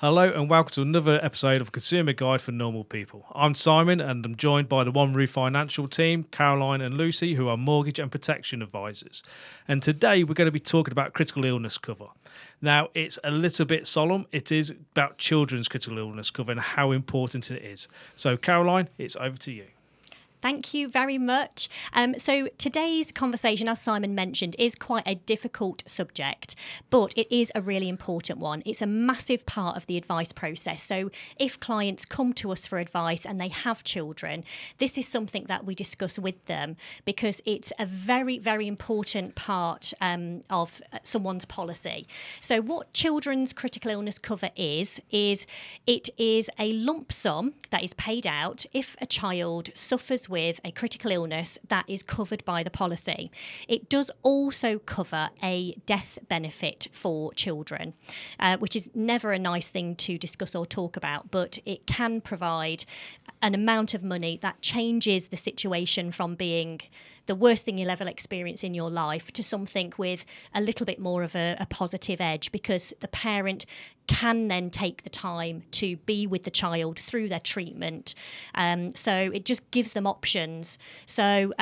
Hello and welcome to another episode of Consumer Guide for Normal People. I'm Simon and I'm joined by the One Roof Financial team, Caroline and Lucy, who are mortgage and protection advisors. And today we're going to be talking about critical illness cover. Now, it's a little bit solemn. It is about children's critical illness cover and how important it is. So, Caroline, it's over to you. Thank you very much. So today's conversation, as Simon mentioned, is quite a difficult subject, but it is a really important one. It's a massive part of the advice process. So if clients come to us for advice and they have children, this is something that we discuss with them because it's a very, very important part of someone's policy. So what children's critical illness cover is it is a lump sum that is paid out if a child suffers with a critical illness that is covered by the policy. It does also cover a death benefit for children, which is never a nice thing to discuss or talk about, but it can provide an amount of money that changes the situation from being the worst thing you'll ever experience in your life to something with a little bit more of a positive edge, because the parent can then take the time to be with the child through their treatment. So it just gives them options. So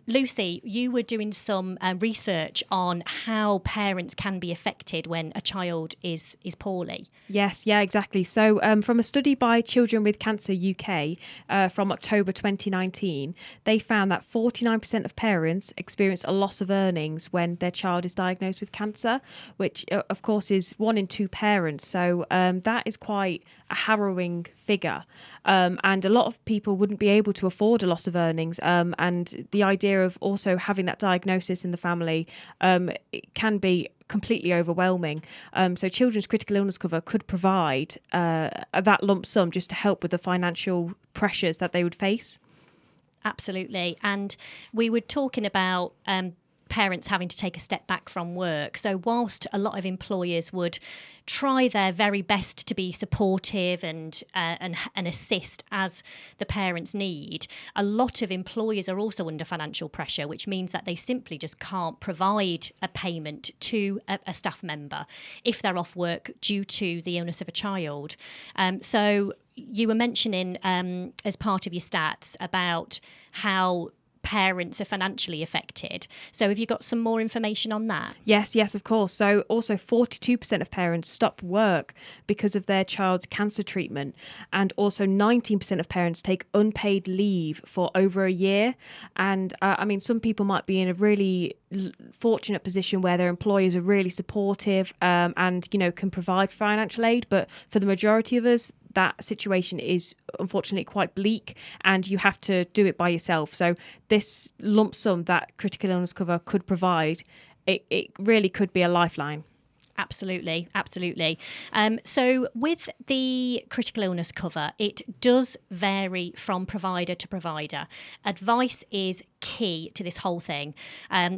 Lucy, you were doing some research on how parents can be affected when a child is poorly. Yes, yeah, exactly. So from a study by Children with Cancer UK from October 2019, they found that 49% of parents experience a loss of earnings when their child is diagnosed with cancer, which of course is 1 in 2 parents. So that is quite a harrowing figure. And a lot of people wouldn't be able to afford a loss of earnings. And the idea of also having that diagnosis in the family, it can be completely overwhelming. So children's critical illness cover could provide that lump sum just to help with the financial pressures that they would face. Absolutely. And we were talking about parents having to take a step back from work. So whilst a lot of employers would try their very best to be supportive and assist as the parents need, a lot of employers are also under financial pressure, which means that they simply just can't provide a payment to a staff member if they're off work due to the illness of a child. So you were mentioning as part of your stats about how parents are financially affected. So have you got some more information on that? Yes, of course. So also 42% of parents stop work because of their child's cancer treatment. And also 19% of parents take unpaid leave for over a year. And some people might be in a really fortunate position where their employers are really supportive and, can provide financial aid. But for the majority of us, that situation is unfortunately quite bleak and you have to do it by yourself. So this lump sum that critical illness cover could provide, it really could be a lifeline. Absolutely. So with the critical illness cover, it does vary from provider to provider. Advice is key to this whole thing.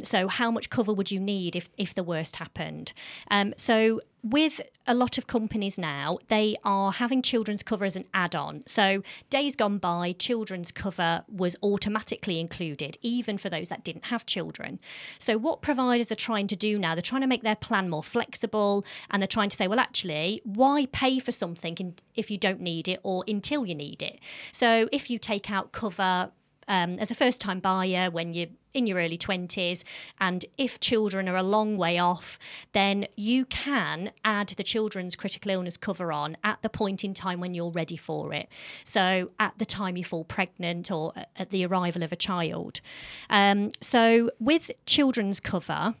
So how much cover would you need if the worst happened? So with a lot of companies now, they are having children's cover as an add-on. So days gone by, children's cover was automatically included, even for those that didn't have children. So what providers are trying to do now, they're trying to make their plan more flexible, and they're trying to say, well, actually, why pay for something if you don't need it or until you need it? So if you take out cover as a first-time buyer when you're in your early 20s, and if children are a long way off, then you can add the children's critical illness cover on at the point in time when you're ready for it. So at the time you fall pregnant or at the arrival of a child. So with children's cover,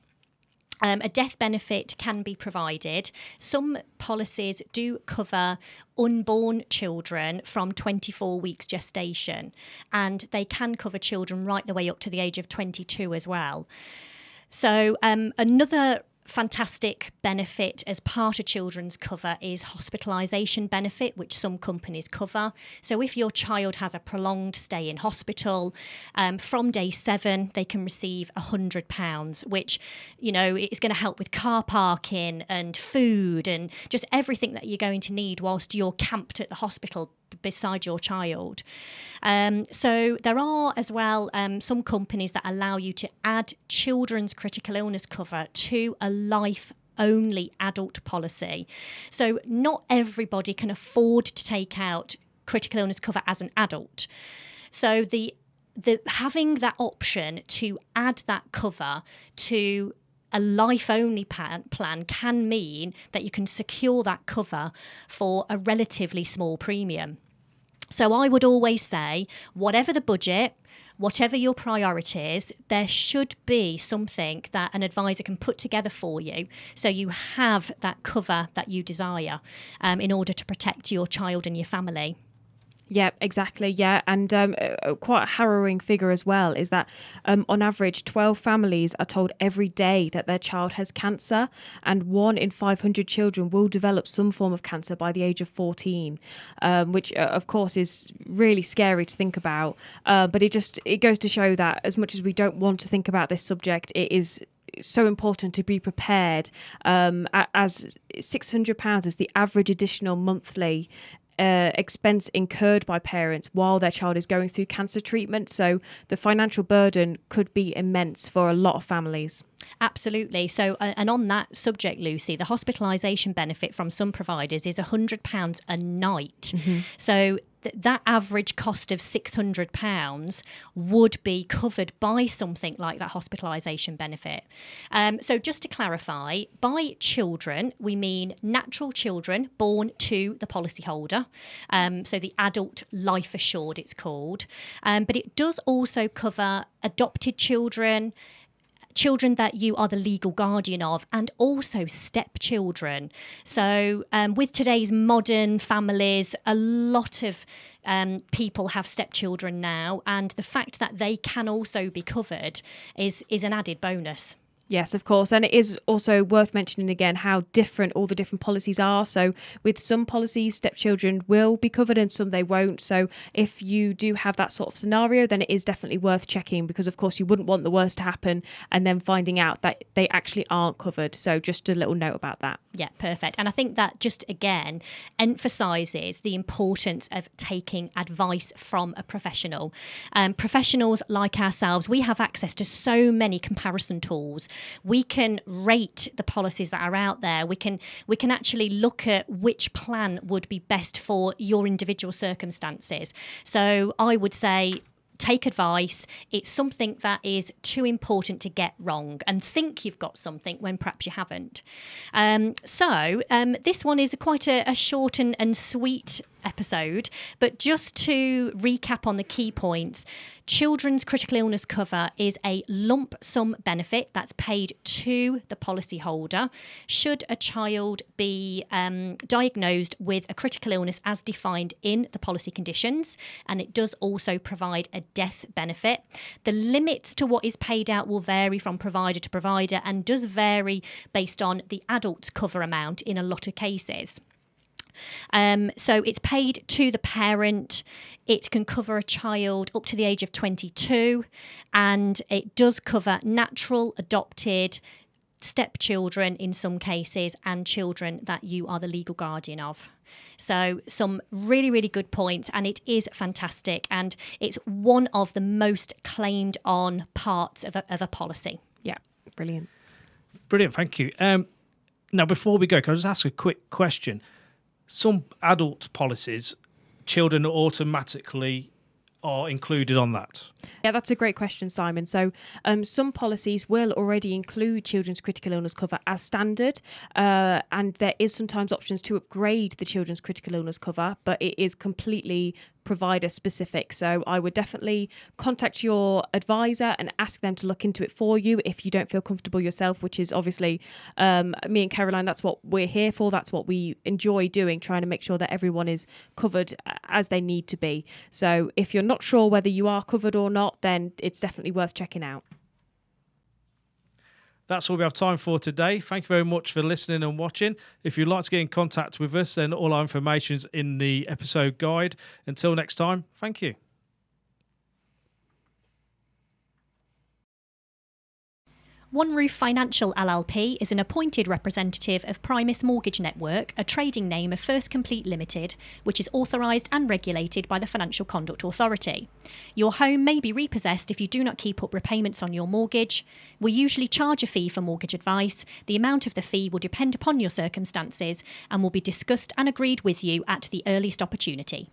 a death benefit can be provided. Some policies do cover unborn children from 24 weeks gestation, and they can cover children right the way up to the age of 22 as well. So another fantastic benefit as part of children's cover is hospitalisation benefit, which some companies cover. So if your child has a prolonged stay in hospital, from day 7 they can receive £100, which is going to help with car parking and food and just everything that you're going to need whilst you're camped at the hospital beside your child. So there are as well some companies that allow you to add children's critical illness cover to a life only adult policy. So not everybody can afford to take out critical illness cover as an adult. So the having that option to add that cover to a life-only plan can mean that you can secure that cover for a relatively small premium. So I would always say, whatever the budget, whatever your priorities, there should be something that an advisor can put together for you so you have that cover that you desire in order to protect your child and your family. Yeah, exactly. Yeah. And quite a harrowing figure as well is that on average, 12 families are told every day that their child has cancer, and 1 in 500 children will develop some form of cancer by the age of 14, which, of course, is really scary to think about. But it goes to show that as much as we don't want to think about this subject, it is so important to be prepared, as £600 is the average additional monthly expense incurred by parents while their child is going through cancer treatment. So the financial burden could be immense for a lot of families. Absolutely. So, and on that subject, Lucy, the hospitalisation benefit from some providers is £100 a night. Mm-hmm. So that average cost of £600 would be covered by something like that hospitalisation benefit. So just to clarify, by children, we mean natural children born to the policyholder. So the adult life assured, it's called. But it does also cover adopted children, children that you are the legal guardian of, and also stepchildren. So with today's modern families, a lot of people have stepchildren now, and the fact that they can also be covered is an added bonus. Yes, of course. And it is also worth mentioning again how different all the different policies are. So with some policies, stepchildren will be covered and some they won't. So if you do have that sort of scenario, then it is definitely worth checking, because of course you wouldn't want the worst to happen and then finding out that they actually aren't covered. So just a little note about that. Yeah, perfect. And I think that just again emphasises the importance of taking advice from a professional. Professionals like ourselves, we have access to so many comparison tools. We can rate the policies that are out there. We can actually look at which plan would be best for your individual circumstances. So I would say, take advice. It's something that is too important to get wrong and think you've got something when perhaps you haven't. So this one is quite a short and sweet episode, but just to recap on the key points, children's critical illness cover is a lump sum benefit that's paid to the policyholder should a child be diagnosed with a critical illness as defined in the policy conditions, and it does also provide a death benefit. The limits to what is paid out will vary from provider to provider and does vary based on the adult's cover amount in a lot of cases. So it's paid to the parent. It can cover a child up to the age of 22, and it does cover natural, adopted, stepchildren in some cases, and children that you are the legal guardian of. So some really, really good points, and it is fantastic, and it's one of the most claimed on parts of a policy. Yeah, brilliant. Brilliant, thank you. Now, before we go, can I just ask a quick question? Some adult policies, children automatically are included on that. Yeah, that's a great question, Simon. So some policies will already include children's critical illness cover as standard, and there is sometimes options to upgrade the children's critical illness cover, but it is completely provider specific. So I would definitely contact your advisor and ask them to look into it for you if you don't feel comfortable yourself, which is obviously me and Caroline, that's what we're here for. That's what we enjoy doing, trying to make sure that everyone is covered as they need to be. So if you're not sure whether you are covered or not, then it's definitely worth checking out. That's all we have time for today. Thank you very much for listening and watching. If you'd like to get in contact with us, then all our information is in the episode guide. Until next time, thank you. One Roof Financial LLP is an appointed representative of Primis Mortgage Network, a trading name of First Complete Limited, which is authorised and regulated by the Financial Conduct Authority. Your home may be repossessed if you do not keep up repayments on your mortgage. We usually charge a fee for mortgage advice. The amount of the fee will depend upon your circumstances and will be discussed and agreed with you at the earliest opportunity.